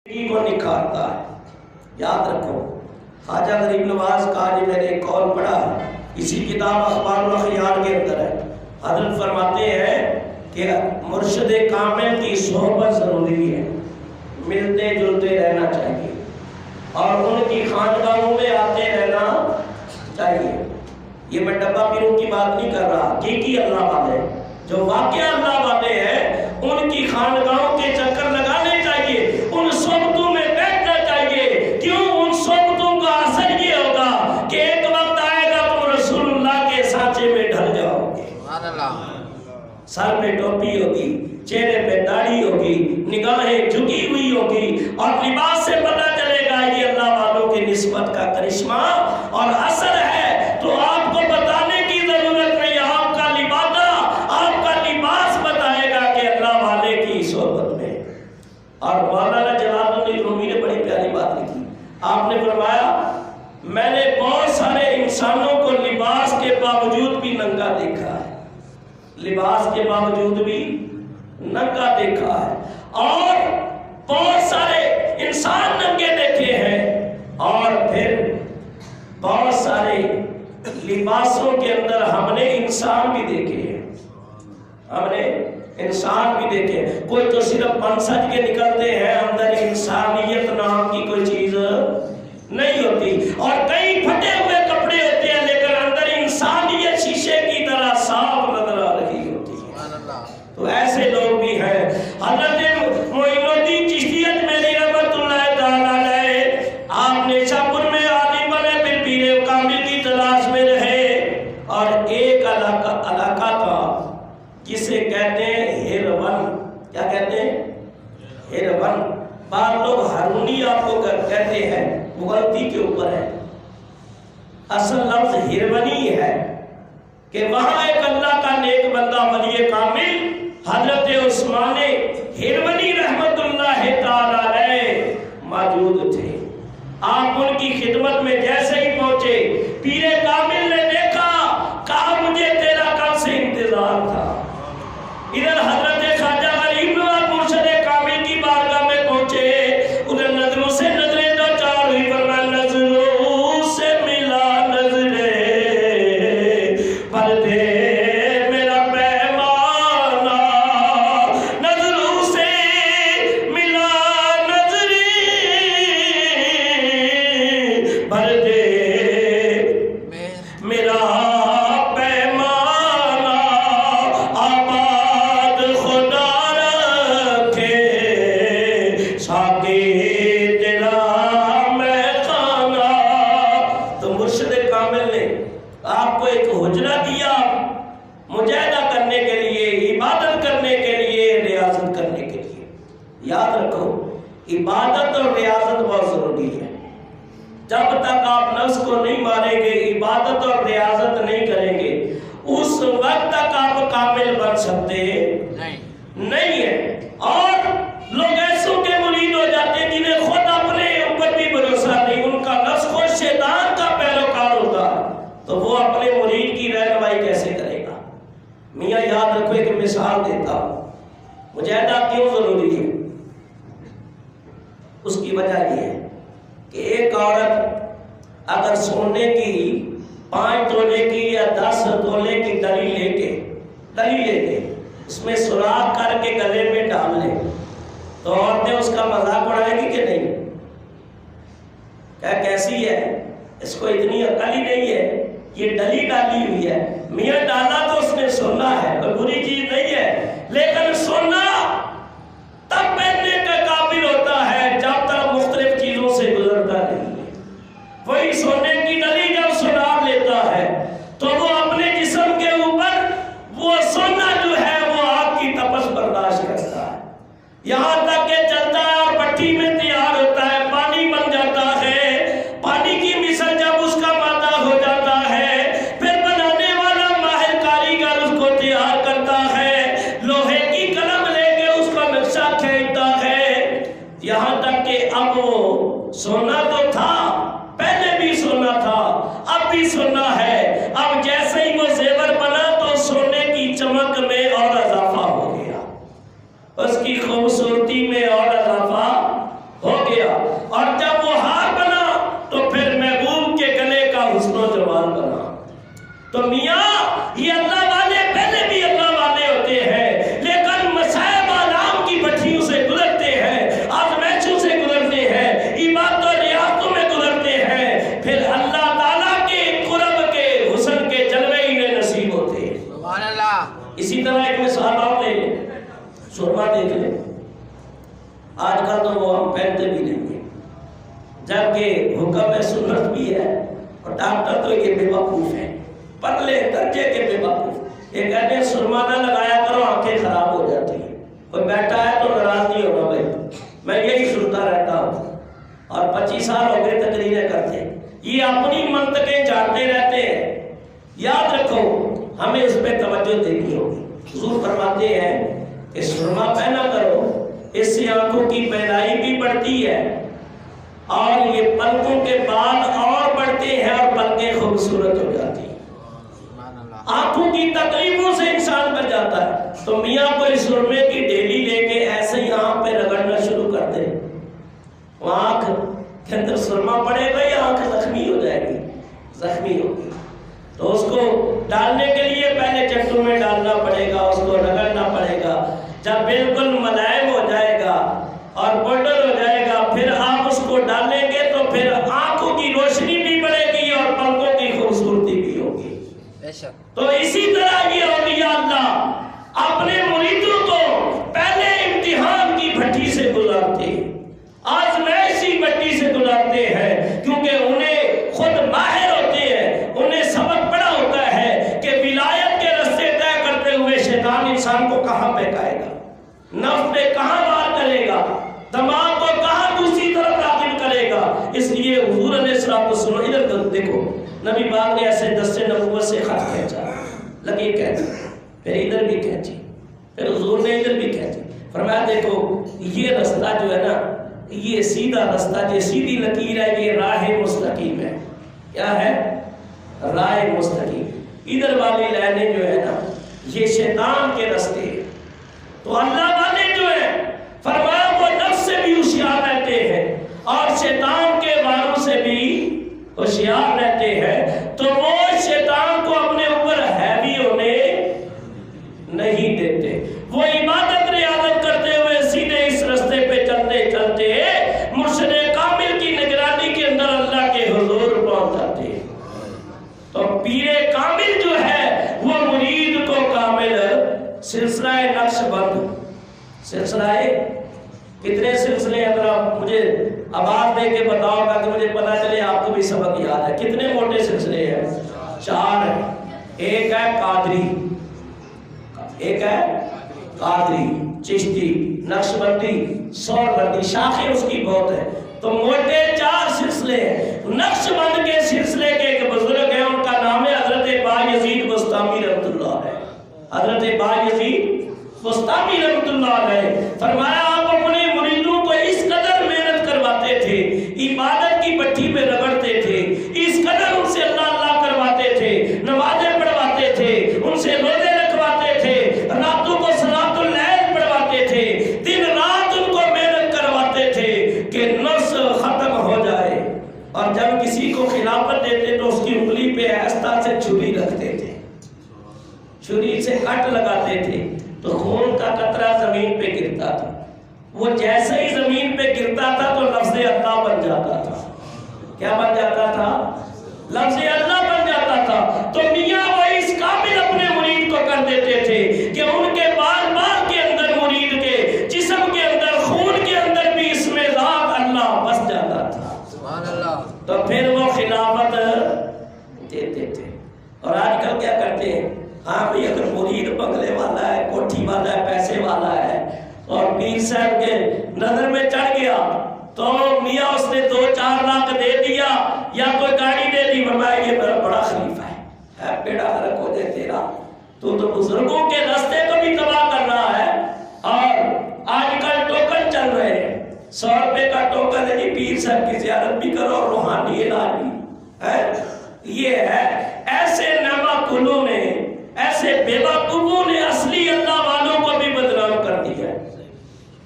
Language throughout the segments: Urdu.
کو نکھارتا ہے. یاد رکھو خواجہ غریب نواز کا جو میں نے قول پڑھا اسی کتاب اخبار الاخیار کے اندر ہے. حضرت فرماتے ہیں کہ مرشد کامل کی صحبت ضروری ہے، ملتے جلتے رہنا چاہیے اور ان کی خانقاہوں میں آتے رہنا چاہیے. یہ میں ڈبہ پیروں کی بات نہیں کر رہا، حقیقی اللہ والے جو واقعہ اللہ والے ہیں ان کی خانقاہوں کے چکر لگانے چاہیے، ان صحبتوں میں بیٹھنا چاہیے. کیوں؟ ان صحبتوں کا اثر یہ ہوگا کہ ایک وقت آئے گا تم رسول اللہ کے سانچے میں ڈھل جاؤ گے. سر پہ ٹوپی ہوگی، چہرے پہ داڑھی ہوگی، نگاہیں جھکی ہوئی ہوگی اور لباس سے پتہ چلے گا یہ اللہ والوں کی نسبت کا کرشمہ اور اثر ہے. تو آپ کو بتانے کی ضرورت نہیں، آپ کا لباس بتائے گا کہ اللہ والے کی صحبت میں. اور مولانا جلال الدین رومی نے بڑی پیاری بات لکھی. آپ نے فرمایا میں نے بہت سارے انسانوں کو لباس کے باوجود بھی ننگا دیکھا ہے، لباس کے باوجود بھی ننگا دیکھا ہے، اور بہت سارے انسان ننگے دیکھے ہیں، اور پھر بہت سارے لباسوں کے اندر ہم نے انسان بھی دیکھے ہیں، ہم نے انسان بھی دیکھے. کوئی تو صرف بن سج کے نکلتے ہیں، اندر انسانیت نام کی کوئی چیز نہیں ہوتی، اور کئی پھٹے ہوئے کپڑے ہوتے ہیں لیکن اندر انسانیت شیشے کی طرح صاف نظر آ رہی ہوتی ہے. تو ایسے لوگ بھی ہیں. حضرت معین الدین چشتی اجمیری رحمۃ اللہ تعالیٰ علیہ آپ نے شاہپور میں عالم بنے، پھر پیر کامل کی تلاش میں رہے، اور ایک علاقہ تھا جسے کہتے ہیں ہیرون. کیا کہتے ہیں؟ ہیرون. بعض لوگ ہارونی آپ کو کہتے ہیں، وہ غلطی کے اوپر ہے. اصل لفظ ہیرونی ہے کہ وہاں ایک اللہ کا نیک بندہ ولی کامل حضرت عثمان ہیرونی رحمت اللہ تعالی علیہ موجود تھے. آپ ان کی خدمت میں جیسے ہی پہنچے، پیر کامل نے دیکھا، کہا مجھے تیرا کب سے انتظار تھا. ادھر حضرت خواجہ غریب نواز مرشد کامل کی بارگاہ میں پہنچے، ادھر نظروں سے نظریں دو چار ہوئی، فرمایا نظروں سے ملا نظریں پر دے میرا پیمانہ، نظروں سے ملا نظریں پر دے میرا عبادت اور ریاضت بہت ضروری ہے. جب تک آپ نفس کو نہیں ماریں گے، عبادت اور ریاضت نہیں کریں گے، اس وقت تک آپ کامل بن سکتے نہیں ہیں. اور لوگ ایسوں کے مرید ہو جاتے ہیں جنہیں خود اپنے اوپر بھی بھروسہ نہیں، ان کا نفس خود شیطان کا پیروکار ہوتا ہے، تو وہ اپنے مرید کی رہنمائی کیسے کرے گا؟ میاں یاد رکھو، ایک مثال دیتا ہوں. مجاہدہ کیوں ضروری ہے؟ اس کی وجہ یہ ہے کہ ایک عورت اگر سونے کی 5 تولے کی یا 10 تولے کی ڈلی لے کے اس میں سوراخ کر کے گلے میں ڈال لے تو عورتیں اس کا مذاق اڑائیں گی کہ نہیں؟ کیا کیسی ہے؟ اس کو اتنی عقل ہی نہیں ہے، یہ ڈلی ڈالی ہوئی ہے. میاں ڈالا تو اس نے سونا ہے، کوئی بری چیز نہیں ہے، لیکن سونا تب پہننے کا قابل ہوتا ہے جب تک مختلف چیزوں سے گزرتا نہیں ہے. وہی سونے کی ڈلی جب سنار لیتا ہے تو وہ اپنے جسم کے اوپر وہ سونا جو ہے وہ آگ کی تپش برداشت کرتا ہے، یہاں تک کہ چلتا ہے اور بھٹی میں تیار ہوتا ہے، پانی بن جاتا ہے. پانی کی مثل جب اس کا مادہ ہو جاتا ہے، پھر بنانے والا ماہر کاریگر اس کو تیار کرتا ہے، لوہے کی قلم لے کے اس کا نقشہ کھینچتا ہے، یہاں تک کہ اب وہ سونا تو تھا، پہلے بھی سونا تھا، اب بھی سونا ہے. اب جیسے ہی وہ زیور بنا تو سونے کی چمک میں اور اضافہ ہو گیا، اس کی خوبصورتی میں اور اضافہ ہو گیا. گیا، اور جب وہ ہار بنا تو پھر محبوب کے گلے کا حسن و جمال بنا۔ تو میاں یہ اللہ والے پہلے بھی اللہ والے ہوتے ہیں، لیکن مصائب آلام کی بٹھیوں سے گزرتے ہیں، آزمائشوں سے گزرتے ہیں، عبادت و ریاضتوں میں گزرتے ہیں، پھر اللہ تعالیٰ کے قرب کے حسن کے جلوے انہیں نصیب ہوتے ہیں۔ سبحان اللہ۔ اسی طرح ایک مثال اور لے لیں، سرما دیکھ لیں، آج کل تو وہ ہم پہنتے بھی نہیں ہیں، جبکہ حکم ہے، سنت بھی ہے، اور ڈاکٹر تو یہ بے وقوف ہے، پتلے درجے کے بے وقوف، یہ کہتے ہیں سرما نہ لگایا کرو آنکھیں خراب ہو جاتی ہیں۔ کوئی بیٹھا ہے تو ناراض نہیں ہوگا بھائی، میں یہی سنتا رہتا ہوں، اور 25 سال ہو گئے تقریریں کرتے، یہ اپنی منطقیں جانتے رہتے ہیں۔ یاد رکھو ہمیں اس پہ توجہ دینی ہوگی۔ حضور فرماتے ہیں کہ سرما پہنا کرو، اس سے آنکھوں کی بینائی بھی بڑھتی ہے، اور یہ پلکوں کے بال اور بڑھتے ہیں، اور پلکیں خوبصورت ہو جاتی ہیں، آنکھوں کی تکلیفوں سے انسان بچ جاتا ہے۔ تو میاں کوئی سرمے کی ڈیلی لے کے ایسے ہی آنکھ پہ رگڑنا شروع کر دے، وہ آنکھ کے اندر سرما پڑے گا یا آنکھ زخمی ہو جائے گی؟ زخمی ہوگی۔ تو اس کو ڈالنے کے لیے پہلے چٹو میں ڈالنا پڑے گا، اس کو رگڑنا پڑے گا، جب بالکل ملائم ہو جائے گا اور پاؤڈر ہو جائے گا، پھر آپ اس کو ڈالیں گے تو پھر آنکھوں کی روشنی بھی بڑھے گی اور پلکوں کی خوبصورتی بھی ہوگی۔ تو اسی طرح یہ اولیاء اللہ اپنے مریدوں کو پہلے امتحان کی بھٹی سے گزارتے، آزمائشی بھٹی سے گزارتے ہیں، کیونکہ انہیں خود ماہر ہوتے ہیں، انہیں سبق پڑا ہوتا ہے کہ ولایت کے راستے طے کرتے ہوئے شیطان انسان کو کہاں بہکائے گا، نفس پہ کہاں وار کرے گا، دماغ کو کہاں دوسری طرف راغب کرے گا۔ اس لیے حضور علیہ السلام کو سنو، ادھر دیکھو، نبی پاک نے ایسے دستے نبوت سے خط کھینچا، لگی کہتی، پھر ادھر بھی کھینچی، پھر حضور نے ادھر بھی کھینچی، فرمایا دیکھو یہ رستہ جو ہے نا، یہ سیدھا رستہ، یہ سیدھی لکیر ہے، یہ راہ مستقیم ہے۔ کیا ہے؟ راہ مستقیم۔ ادھر والی لائنیں جو ہے نا، یہ شیطان کے رستے ہیں۔ تو اللہ والے جو ہے فرمایا وہ نفس سے بھی ہوشیار رہتے ہیں اور شیطان کے واروں سے بھی ہوشیار رہتے ہیں، تو وہ شیطان کو اپنے اوپر ہیوی ہونے نہیں دیتے، وہ عبادت ریاضت کرتے ہوئے سیدھے اس رستے پہ چلتے چلتے مرشد کامل کی نگرانی کے اندر اللہ کے حضور پہنچ جاتے ہیں۔ تو پیر کامل جو ہے وہ مرید کو کامل سلسلہ نقش بند، سلسلہ کتنے سلسلے ہیں ذرا مجھے آواز دے کے بتاؤ تاکہ مجھے پتا چلے آپ کو بھی سبق یاد ہے۔ کتنے موٹے سلسلے ہیں؟ 4 ہیں۔ ایک ہے قادری، ایک ہے قادری، چشتی، نقشبندی، سوربندی، شاخیں اس کی بہت ہے۔ تو موٹے 4 سلسلے ہیں۔ نقشبند کے سلسلے کے ایک بزرگ ہیں، ان کا نام ہے حضرت بایزید بستامی رحمۃ اللہ علیہ۔ حضرت بایزید بستامی رحمۃ اللہ علیہ فرمایا آپ اپنے مریدوں کو اس قدر محنت کرواتے تھے، عبادت کی بٹھی پہ رگڑتے تھے، اس قدر ان سے اللہ اللہ کرواتے تھے، نمازیں پڑھواتے تھے، ان سے روزے رکھواتے تھے، راتوں کو صلاۃ اللیل پڑھواتے تھے، دن رات ان کو محنت کرواتے تھے کہ نفس ختم ہو جائے، اور جب کسی کو خلافت دیتے تو اس کی انگلی پہ آہستہ سے چھری رکھتے تھے، چھری سے کٹ لگاتے تھے تو خون کا قطرہ زمین پہ گرتا تھا، وہ جیسے ہی زمین پہ گرتا تھا تو لفظ اللہ بن جاتا تھا۔ کیا بن جاتا تھا؟ لفظ اللہ بن جاتا تھا۔ تو میاں وہ اس قابل اپنے مرید کو کر دیتے تھے کہ ان کے بار بار کے اندر مرید کے جسم کے اندر خون کے اندر بھی اسم ذات اللہ بس جاتا تھا، سبحان اللہ۔ تو پھر وہ خلافت دیتے تھے۔ اور آج کل کیا کرتے ہیں؟ ہاں بھئی اگر مرید بنگلے والا ہے، کوٹھی والا ہے، پیسے والا ہے اور پیر صاحب کے نظر میں چڑھ گیا تو میاں اس نے 2-4 لاکھ دے دیا یا کوئی گاڑی دے دی، فرمایا یہ میرا بڑا خلیفہ ہے، بیڑا غرق ہو جائے تیرا، تو بزرگوں کے راستے کو بھی تباہ کر رہا ہے۔ اور آج کل ٹوکن چل رہے ہیں، 100 روپے کا ٹوکن ہے جی، پیر صاحب کی زیارت بھی کرو اور روحانی علاج بھی۔ یہ ہے ایسے نعمہ کلوں نے، ایسے بیوقوفوں نے اصلی اللہ والوں کو بھی بدنام کر دیا ہے۔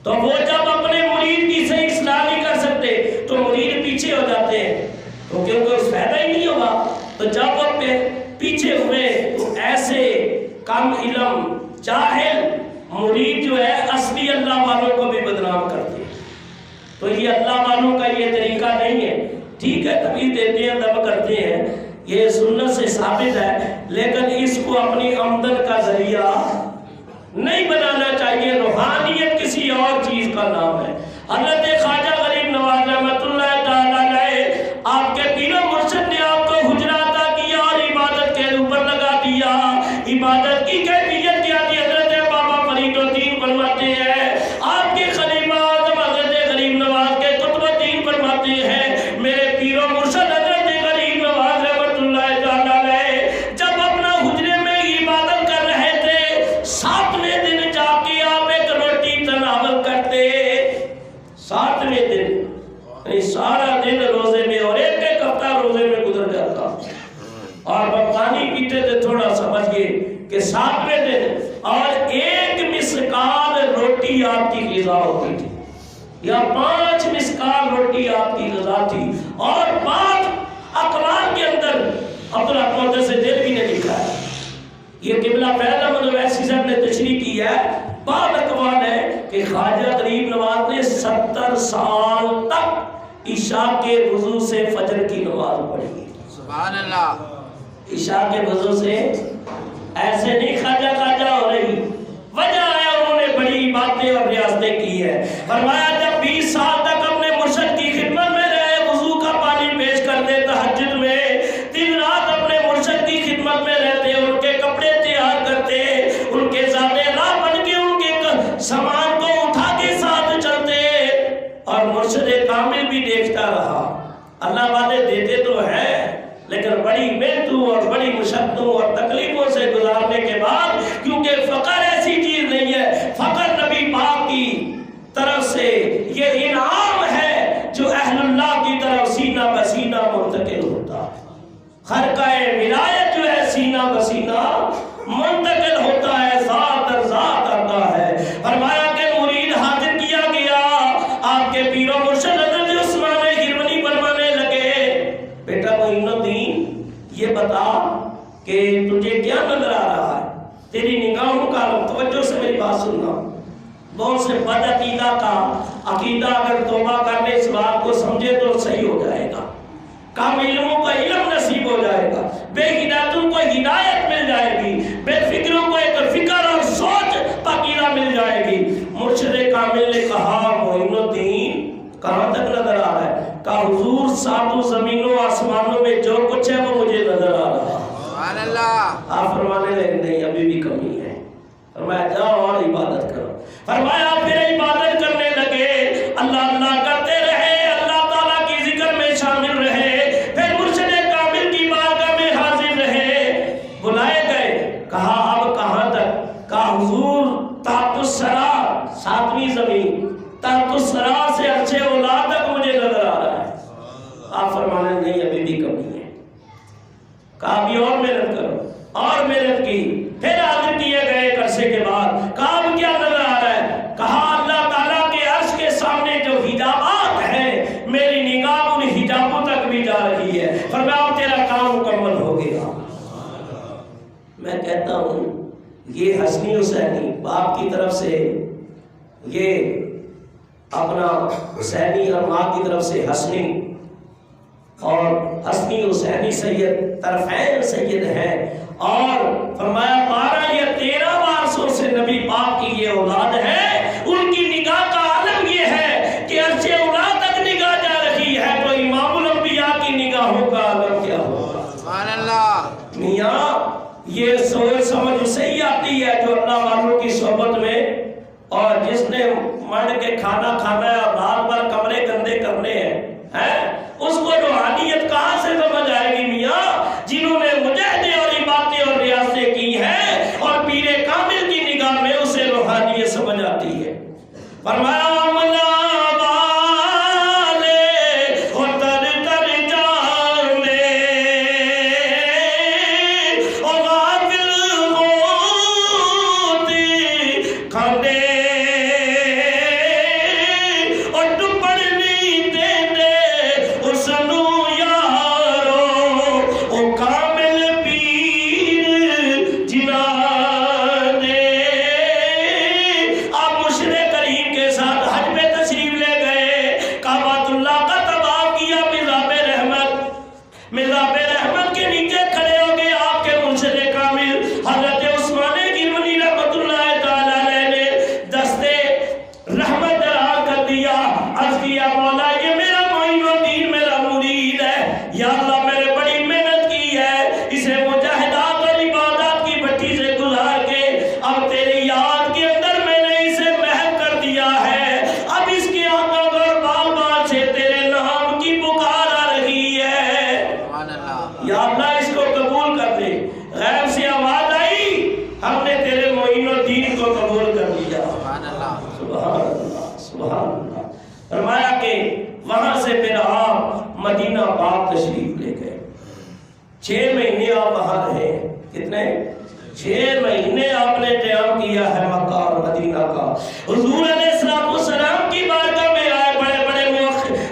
تو وہ جب اپنے مرید کی صحیح اصلاح نہیں کر سکتے جب وہ پیچھے ہوئے تو ایسے کم علم جاہل مرید جو ہے اصلی اللہ والوں کو بھی بدنام کرتے ہیں. تو یہ اللہ والوں کا یہ طریقہ نہیں ہے. ٹھیک ہے کبھی دیتے ہیں دم کرتے ہیں, یہ سنت سے ثابت ہے, لیکن اس کو اپنی آمدن کا ذریعہ نہیں بنانا چاہیے. روحانیت کسی اور چیز کا نام ہے. حضرت خواجہ غریب نواز رحمۃ اللہ تعالیٰ علیہ آپ کے پیر و مرشد نے آپ کو حجرہ عطا کیا اور عبادت کے اوپر لگا دیا. عبادت کی کیفیت کیا تھی؟ حضرت بابا فرید الدین فرماتے ہیں, آپ کے خلیفہ اعظم حضرت غریب نواز کے قطب الدین فرماتے ہیں, میرے پیر و مرشد حضرت غریب نواز رحمۃ اللہ تعالیٰ علیہ جب اپنا حجرے میں عبادت کر رہے تھے, 7ویں دن جا کے آپ ایک روٹی تناول کرتے. 7ویں دن سارا دن روزے میں اور ایک ہفتہ روزے میں گزر جاتا, اور پانی پیتے تھے تھوڑا سمجھ گئے کہ 7ویں دن, اور 1 مسکال روٹی آپ کی غذا ہوتی تھی, یا 5 مسکال روٹی آپ کی غذا تھی. اور 5 اقوال کے اندر عبدالرحمن سے دل بھی نے لکھا ہے, یہ قبلہ فیض احمد ویسی صاحب نے تشریح کی ہے. بعض اقوال ہے کہ خواجہ غریب نواز نے 70 سال تک عشاء کے وضو سے فجر کی نماز پڑھی. سبحان اللہ. عشاء کے وضو سے ایسے نہیں خواجہ ہو رہی. وجہ ہے انہوں نے بڑی باتیں اور ریاستیں کی ہے. فرمایا جب 20 سال تک اپنے مرشد کی خدمت میں رہے, وضو کا پانی پیش کرتے, تہجد میں دن رات اپنے مرشد کی خدمت میں رہتے, ان کے کپڑے تیار کرتے, ان کے زادے راہ بن کے ان کے سامان کو اٹھا کے ساتھ چلتے, اور مرشد کامل بھی دیکھتا رہا. اللہ والے دیتے تو ہیں لیکن بڑی محنتوں اور بڑی مشقتوں اور تکلیفوں سے گزارنے کے بعد, کیونکہ فقر ایسی چیز نہیں ہے, فقر نبی پاک کی طرف سے یہ انعام ہے جو اہل اللہ کی طرف سینہ بسینہ منتقل ہوتا ہے. خرقہ ولایت جو ہے سینہ بسینہ منتقل ہوتا ہے, ذات در ذات آتا ہے. فرمایا کہ مرید حاضر کیا گیا, آپ کے پیر و مرشد حضرت عثمان غربنی فرمانے لگے, بیٹا معین الدین یہ بتا کہ تجھے کیا نظر آ رہا ہے, تیری نگاہوں کا توجہ سے میری بات سننا. بہت سے بد عقیدہ کا عقیدہ اگر توبہ کرنے اس بات کو سمجھے تو صحیح ہو جائے گا, کام علموں کا علم نصیب ہو جائے گا, بے ہدایتوں کو ہدایت مل جائے گی, بے فکروں کو ایک فکر اور سوچ پاکیزہ مل جائے گی. مرشد کامل نے کہا معین الدین کہاں تک نظر آ رہا ہے؟ کہا حضور ساتوں زمینوں آسمانوں میں جو کچھ ہے وہ مجھے نظر آ رہا ہے. سبحان اللہ. آپ فرمانے لگے نہیں ابھی بھی کمی ہے. فرمایا جاؤ اور عبادت کرو. فرمایا پھر عبادت کرنے لگے, اللہ اللہ کرتے رہے, اللہ تعالیٰ کی ذکر میں شامل رہے, پھر مرشد کامل کی بارگاہ میں حاضر رہے. بلائے گئے, کہا اب کہاں تک؟ کہا حضور تحت الثری, 7ویں زمین, تحت الثری سے عرش اولا تک مجھے نظر آ رہا ہے. آپ فرمانے نہیں ابھی بھی کمی ہے. کہا ابھی اور محنت کرو, اور محنت کی, پھر حاضر کیے گئے عرصے کے بعد. کہا اب کیا نظر آ رہا ہے؟ کہا اللہ تعالیٰ کے عرش کے سامنے جو حجابات ہیں میری نگاہ ان حجابوں تک بھی جا رہی ہے. فرمایا اب تیرا کام مکمل ہو گیا. میں کہتا ہوں یہ حسنی حسینی باپ کی طرف سے, یہ اپنا حسینی اور ماں کی طرف سے حسنی, اور حسنی حسینی سید طرفین سید ہیں, اور فرمایا 12 یا 13 وارثوں سے نبی پاک کی یہ اولاد ہے. ان کی نگاہ کا عالم یہ ہے کہ عرش اولا تک نگاہ جا رہی ہے, تو امام الانبیاء کی نگاہوں کا عالم کیا ہوگا؟ سبحان اللہ. میاں یہ سوچ سمجھ اسے ہی آتی ہے جو اللہ والوں کی صحبت میں, اور جس نے منڈ کے کھانا کھانا ہے اور رات بھر کمرے گندے کرنے ہیں, اس کو روحانیت کہاں سے سمجھ آئے گی؟ میاں جنہوں نے مجاہدے اور عبادتیں اور ریاستیں کی ہیں, اور پیر کامل کی نگاہ میں اسے روحانیت سمجھ آتی ہے. فرمایا 6 مہینے آپ وہاں رہے، کتنے؟ 6 مہینے آپ نے قیام کیا ہے مکہ اور مدینہ کا۔ حضور علیہ السلام کی بارگاہ میں آئے، بڑے بڑے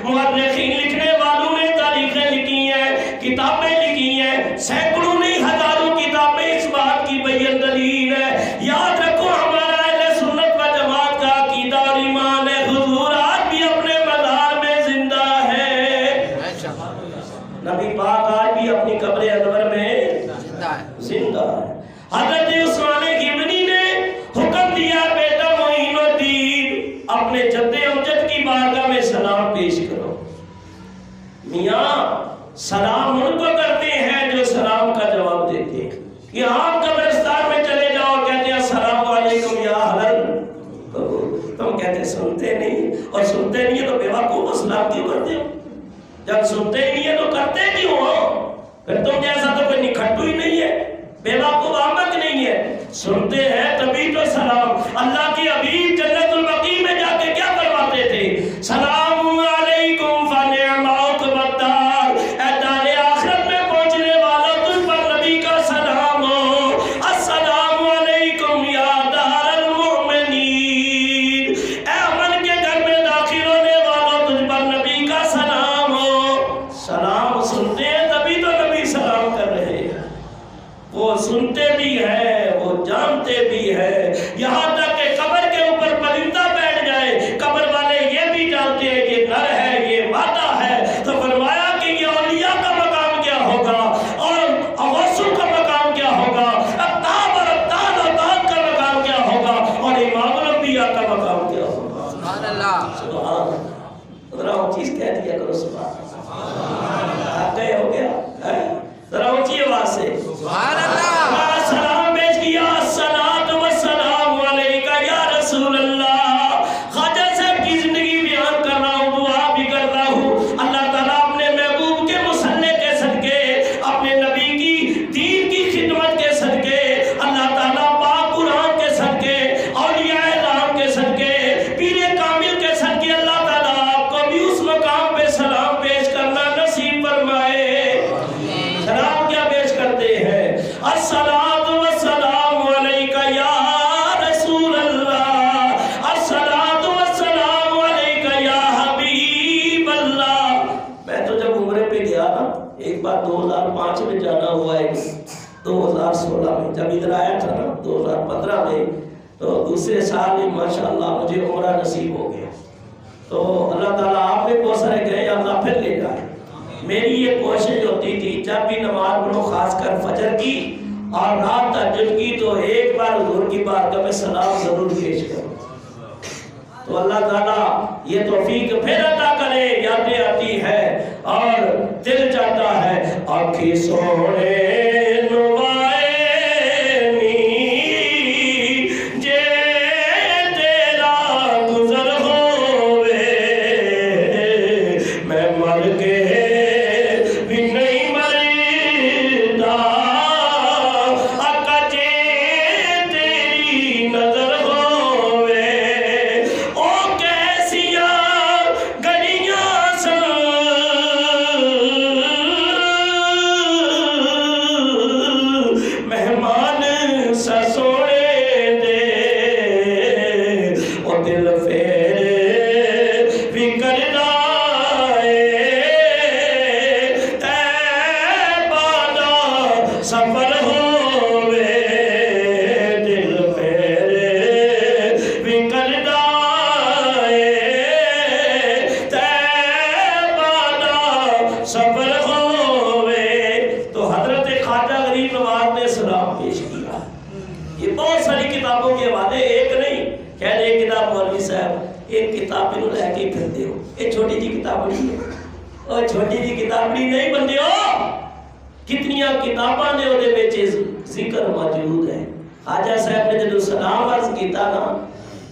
مورخین لکھنے والوں نے تاریخیں لکھی ہیں، کتابیں لکھی ہیں، سینکڑوں نہیں ہزاروں کتابیں اس بات کی بیان دلیل ہے۔ یاد رکھو ہمارا اہل سنت و جماعت کا عقیدہ اور ایمان ہے، حضور آج بھی اپنے مزار میں زندہ ہے، نبی پاک آج بھی اپنی قبر انور میں زندہ ہے۔ حضرت عثمان غنی نے حکم دیا، بیٹا معین الدین اپنے جد امجد کی بارگاہ میں سلام پیش کرو۔ میاں سلام ان کو کرتے ہیں جو سلام کا جواب دیتے ہیں۔ یہ آپ قبرستان میں چلے جاؤ، کہتے ہیں السلام علیکم یا اہل القبور، تم کہتے ہیں سنتے نہیں، اور سنتے نہیں ہے تو بے وقوف سلام کیوں کرتے ہو؟ جب سنتے ہی نہیں ہے تو کرتے کیوں ہو؟ پھر تم جیسا تو کوئی نکھٹو ہی نہیں ہے، بے وقوف آمد نہیں ہے، سنتے ہیں تبھی تو سلام۔ اللہ کی حبیب جنت البقیع میں جا کے کیا کرواتے تھے؟ سلام علیکم فنعم عقبی الدار، اے دار آخرت میں پہنچنے والا تجھ پر نبی کا سلام ہو، السلام علیکم یا دار المؤمنین، اے امن کے گھر میں داخل ہونے والا تجھ پر نبی کا سلام ہو۔ سلام سنتے ہیں تبھی تو نبی سلام کر رہے ہیں، وہ سنتے بھی ہے، وہ جانتے بھی ہے، یہاں تک کہ قبر کے اوپر پرندہ بیٹھ جائے، قبر والے یہ بھی جانتے ہیں کہ نر ہے، یہ مادہ ہے، تو فرمایا کہ یہ اولیاء کا مقام کیا ہوگا اور اوسو کا مقام کیا ہوگا، اقتاب اور اقتاب کا مقام کیا ہوگا، اور امام الانبیاء کا مقام کیا ہوگا۔ سبحان اللہ، سبحان اللہ، ذرا وہ چیز کہہ دیا کرو سبحان اللہ، آپ گئے ہو گیا، ذرا اونچی آواز سے سبحان اللہ، سلام پیش کیا، الصلاۃ والسلام علیکہ یا رسول اللہ۔ خواجہ صاحب کی زندگی بیان کر رہا ہوں، دعا بھی کرتا ہوں، اللہ تعالیٰ اپنے محبوب کے مصلح کے صدقے، اپنے نبی کی دین کی خدمت کے صدقے، اللہ تعالیٰ پاک قرآن کے صدقے، اولیاء اعظام کے صدقے، پیر کامل کے صدقے، اللہ تعالیٰ آپ کو بھی اس مقام پہ سلام پیش کرنا نصیب فرمائے۔ سلام کیا پیش کرتے ہیں؟ الصلاۃ والسلام علیکہ یا رسول اللہ، الصلاۃ والسلام علیکہ یا حبیب اللہ۔ میں تو جب عمرے پہ گیا نا، ایک بار 2005 میں جانا ہوا ہے، 2016 میں جب ادھر آیا تھا نا 2015 میں، تو دوسرے سال میں ماشاءاللہ مجھے عمرہ نصیب ہو گیا۔ تو اللہ تعالیٰ آپ نے بہت سارے گئے، اللہ پھر لے جائے۔ میری یہ کوشش ہوتی تھی جب بھی نماز پڑھو، خاص کر فجر کی اور رات تہجد کی، تو ایک بار حضور کی بارگاہ میں سلام ضرور پیش کرو۔ تو اللہ تعالیٰ یہ توفیق پھر عطا کرے، یادیں آتی ہے اور دل چاہتا ہے آنکھیں سوڑے چھوٹی جی کتابڑی نہیں بندے ہو، کتنیاں کتاباں نے وہ ذکر موجود ہے۔ خواجہ صاحب نے جدو سلام عرض کیتا نا،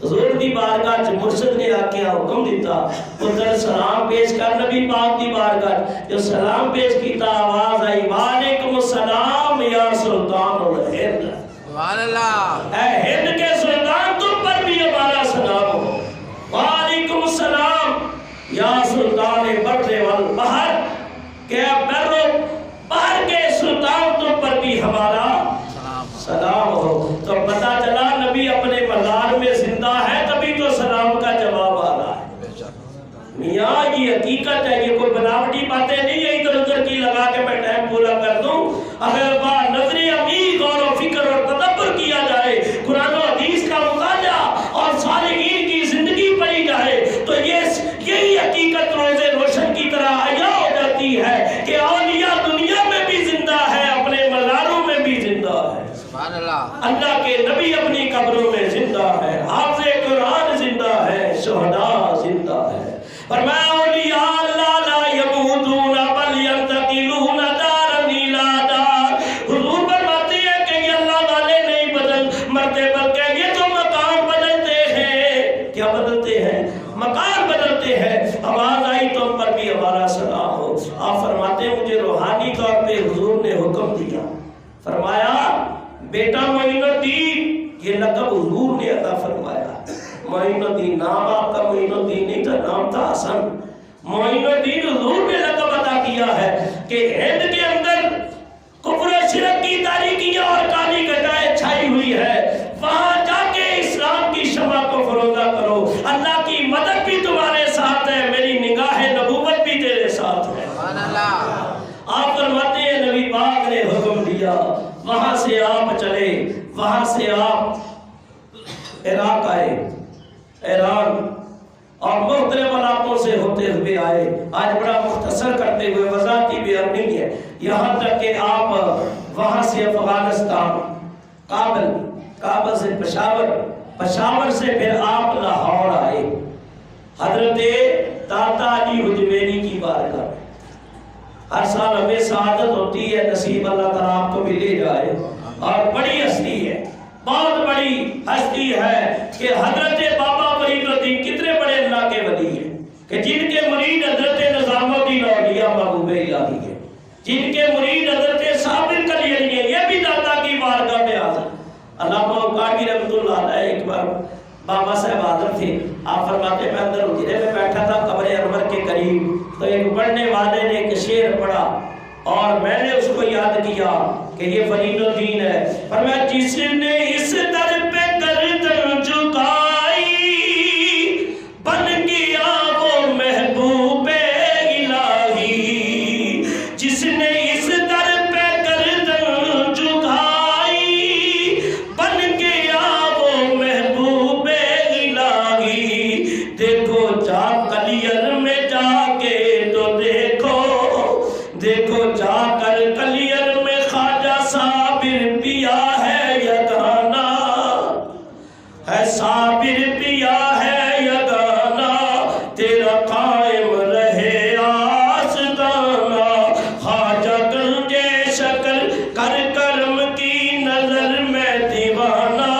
حضور دی بارگاہ چ مرشد نے آکیا حکم دیتا پتر سلام پیش کر، نبی پاک دی بارگاہ جو سلام پیش کیتا آواز آئی وعلیکم السلام یا سلطان الہند، سبحان اللہ، اے ہند کے سلطان تم پر بھی ہمارا سلام ہو، وعلیکم السلام یا سلطان بر والبحر، کہ بر بحر کے سلطان بھی ہمارا سلام ہو۔ تو پتہ چلا نبی اپنے مزار میں زندہ ہے، تبھی تو سلام کا جواب آ رہا ہے۔ میاں یہ حقیقت ہے، یہ کوئی بناوٹی باتیں نہیں ہے ادھر ادھر کی لگا کے میں ٹائم پورا کر دوں۔ اگر با نظر عمیق غور و فکر اور تدبر کیا جائے، قرآن و حدیث کا مطالعہ اور صالحین کی زندگی پڑھی جائے، تو یہی حقیقت روز روشن کی طرح عیاں ہو جاتی ہے کہ اولیاء دنیا میں بھی زندہ ہے، اپنے مزاروں میں بھی زندہ ہے۔ سبحان اللہ۔ اللہ کے نبی اپنی قبروں میں زندہ ہے، حافظ قرآن زندہ ہے، شہداء زندہ ہے۔ فرمایا اولیاء اللہ لا یموتون بل ینتقلون دارا الی دار۔ حضور فرماتے ہیں کہ یہ اللہ والے نہیں مرتے، بلکہ یہ تو مکان بدلتے ہیں۔ کیا بدلتے ہیں؟ مکان بدلتے ہیں۔ آواز آئی تو ہم پر بھی ہمارا سلام ہو۔ آپ فرماتے ہیں مجھے روحانی طور پہ حضور نے حکم دیا، فرمایا بیٹا معین الدین، یہ لقب حضور نے عطا فرمایا۔ معین الدین نام آپ کا معین الدین نہیں تھا، نام تھا حسن۔ معین الدین حضور نے لقب عطا کیا ہے کہ ہند کے اندر کفر و شرک کی تاریکیاں اور کالی گھٹائیں چھائی ہوئی ہے، وہاں جا کے اسلام کی شمع کو فروزہ کرو۔ اللہ کی مدد بھی تمہارے ساتھ ہے، میری نگاہ نبوت بھی تیرے ساتھ ہے۔ سبحان اللہ۔ آپ فرماتے ہیں نبی پاک نے حکم دیا، وہاں سے آپ چلے، وہاں سے آپ عراق آئے، ایران اور مختلف علاقوں سے ہوتے ہوئے آئے۔ آج بڑا مختصر کرتے ہوئے وضاحتی بیان نہیں ہے، یہاں تک کہ آپ وہاں سے افغانستان، کابل سے پشاور سے پھر آپ لاہور آئے، حضرت داتا علی حجویری کی بارگاہ میں۔ ہر سال ہمیں سعادت ہوتی ہے، نصیب اللہ تعالیٰ آپ کو بھی لے جائے، اور بڑی ہستی ہے، بہت بڑی ہستی ہے کہ حضرت بابا فرید الدین کتنے بڑے اللہ کے ولی ہیں کہ جن کے مرید حضرت نظام الدین اولیاء محبوب الہی ہے، جن کے مرید حضرت صابر کلیلی ہیں، یہ بھی داتا کی بارگاہ میں حاضر۔ علامہ قاری رحمۃ اللہ علیہ ایک بار بابا صاحب حاضر تھے، آپ فرماتے میں اندر اجرے میں بیٹھا تھا قبر انور کے قریب، تو ایک پڑھنے والے نے ایک شعر پڑھا اور میں نے اس کو یاد کیا کہ یہ فرید الدین ہے۔ فرمایا جس نے اس در پہ گردن جھکائی بن گیا وہ محبوب الہی، جس نے اس در پہ گردن جھکائی بن گیا وہ محبوب الہی۔ دیکھو جا کلیر میں جا کے تو دیکھو جا کر کلیر میں خواجہ صابر پیا ہے یگانا، ہے صابر پیا ہے یگانا، تیرا قائم رہے آستانہ، خواجہ گنجے شکل کر کرم کی نظر میں دیوانہ،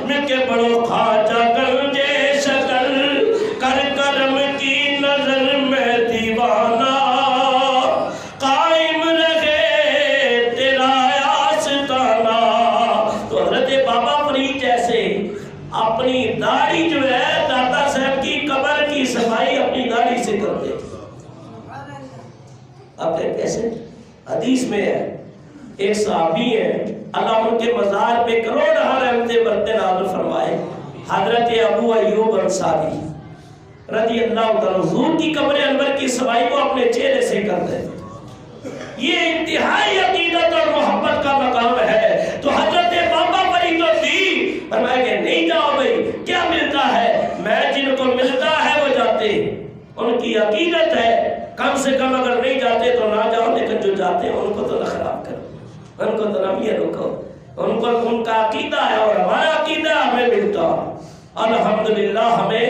میں کہ بڑو خواجہ گنجے شکل کر کرم کی نظر میں دیوانہ، قائم رہے تیرا آستانہ۔ تو حضرت بابا فرید جیسے اپنی داڑھی جو ہے داتا صاحب کی قبر کی صفائی اپنی داڑھی سے کرتے تھے۔ اب کیسے حدیث میں ہے، ایک صحابی ہے، اللہ ان کے مزار پہ کروڑ رحمتیں برتے نازل فرمائے، حضرت ابو ایوب انصاری رضی اللہ تعالیٰ، حضور کی قبر انور کی صفائی کو اپنے چہرے سے کرتے تھے۔ یہ انتہائی عقیدت اور محبت کا مقام ہے۔ تو حضرت بابا فرید الدین فرمایا کہ نہیں جاؤ بھائی، کیا ملتا ہے؟ میں جن کو ملتا ہے وہ جاتے ہیں، ان کی عقیدت ہے، کم سے کم اگر نہیں جاتے تو نہ جاؤ، لیکن جو جاتے ہیں ان کو تو نہ خراب کرو، ان کو تو نہ بھی رکھو، ان کو ان کا عقیدہ ہے اور ہمارا عقیدہ ہمیں ملتا ہے، الحمدللہ ہمیں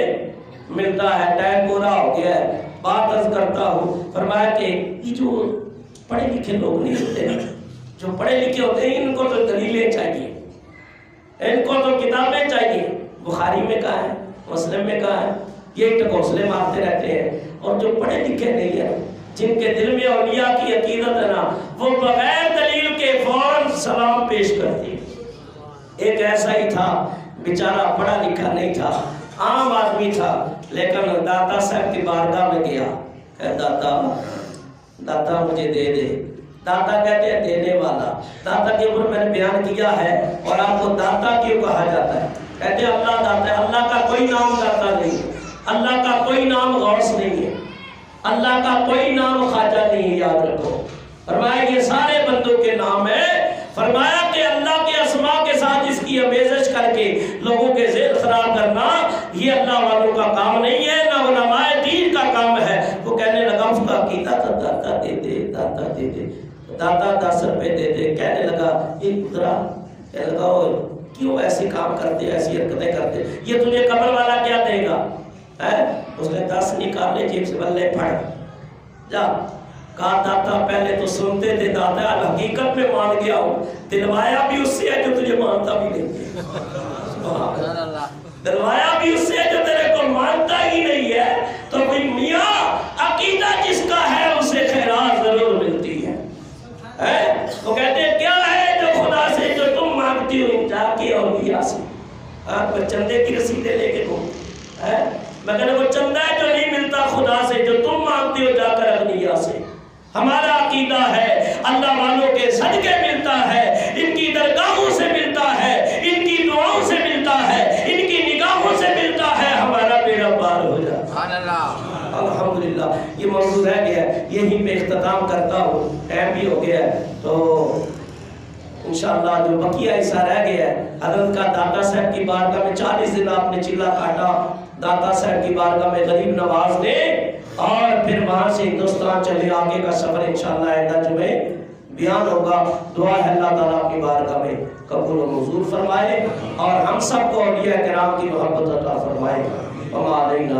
ملتا ہے۔ ٹائم پورا ہو گیا ہے، بات عرض کرتا ہوں۔ فرمایا کہ یہ جو پڑھے لکھے لوگ نہیں ہوتے، جو پڑھے لکھے ہوتے ہیں ان کو تو دلیلیں چاہیے، ان کو تو کتابیں چاہیے، بخاری میں کہا ہے، مسلم میں کہا ہے، یہ ٹکوسلے مارتے رہتے ہیں۔ اور جو پڑھے لکھے نہیں ہیں، جن کے دل میں اولیاء کی عقیدت ہے نا، وہ بغیر دلیل کے فوراً سلام پیش کرتے ہیں۔ ایک ایسا ہی تھا، بیچارہ پڑھا لکھا نہیں تھا، عام آدمی تھا، لیکن داتا صاحب کی بارگاہ میں گیا کہ داتا مجھے دے دے، داتا کہتے ہیں دینے والا. داتا کے اوپر میں نے بیان کیا ہے اور آپ کو داتا کیوں کہا جاتا ہے. کہتے ہیں اللہ داتا ہے. اللہ کا کوئی نام داتا نہیں ہے, اللہ کا کوئی نام غوث نہیں ہے, اللہ کا کوئی نام خواجہ نہیں ہے. یاد رکھو, فرمایا یہ سارے بندوں کے نام ہیں. فرمایا کہ اللہ کے اسماء کے ساتھ اس کی امیزش کر کے لوگوں کے ذہن خراب کرنا یہ اللہ والوں کا کام نہیں ہے, نہ علماء دین کا کام ہے. وہ کہنے لگا اس کا عقیدہ تھا داتا دے دے, داتا دے دے, داتا 10 روپے دے دے. کہنے لگا یہ پترا, کہنے لگا کیوں ایسے کام کرتے, ایسی حرکتیں کرتے, یہ تجھے قبر والا کیا دے گا. اس نے 10 نکالے جیب سے, بلے پھڑ جا. کہا داتا پہلے تو سنتے تھے, داتا حقیقت میں مان گیا ہوں. دلوایا بھی اس سے ہے جو تجھے مانتا بھی نہیں, دلوایا بھی اس سے ہے جو تیرے کو مانتا ہی نہیں ہے. تو بھئی میاں عقیدہ جس کا ہے اسے خیرات ضرور ملتی ہے. وہ کہتے ہیں کیا ہے جو خدا سے جو تم مانگتی ہو جا کے اور دیا سے. چندے کی رسیدیں لے کے گھوم, مگر وہ چندہ ہے جو نہیں ملتا خدا سے, جو تم مانگتی ہو جا کر اغنیا سے. ہمارا عقیدہ ہے اللہ والوں کے صدقے ملتا ہے, ان کی درگاہوں سے ملتا ہے, ان کی دعاؤں سے ملتا ہے, ان کی نگاہوں سے ملتا ہے, ہمارا بیڑا پار ہو جاتا ہے. الحمدللہ یہ موضوع رہ گیا ہے, یہیں پہ اختتام کرتا ہوں, ٹائم بھی ہو گیا ہے. تو انشاءاللہ جو بقیہ حصہ رہ گیا ہے, حضرت کا داتا صاحب کی بارگاہ میں 40 دن آپ نے چلا کاٹا, داتا صاحب کی بارگاہ میں غریب نواز نے, اور پھر وہاں سے ہندوستان چلے. آگے کا سفر انشاءاللہ آئندہ جمعے بیان ہوگا. دعا ہے اللہ تعالیٰ کی بارگاہ میں قبول و منظور فرمائے اور ہم سب کو اولیاء کرام کی محبت عطا فرمائے. وما علینا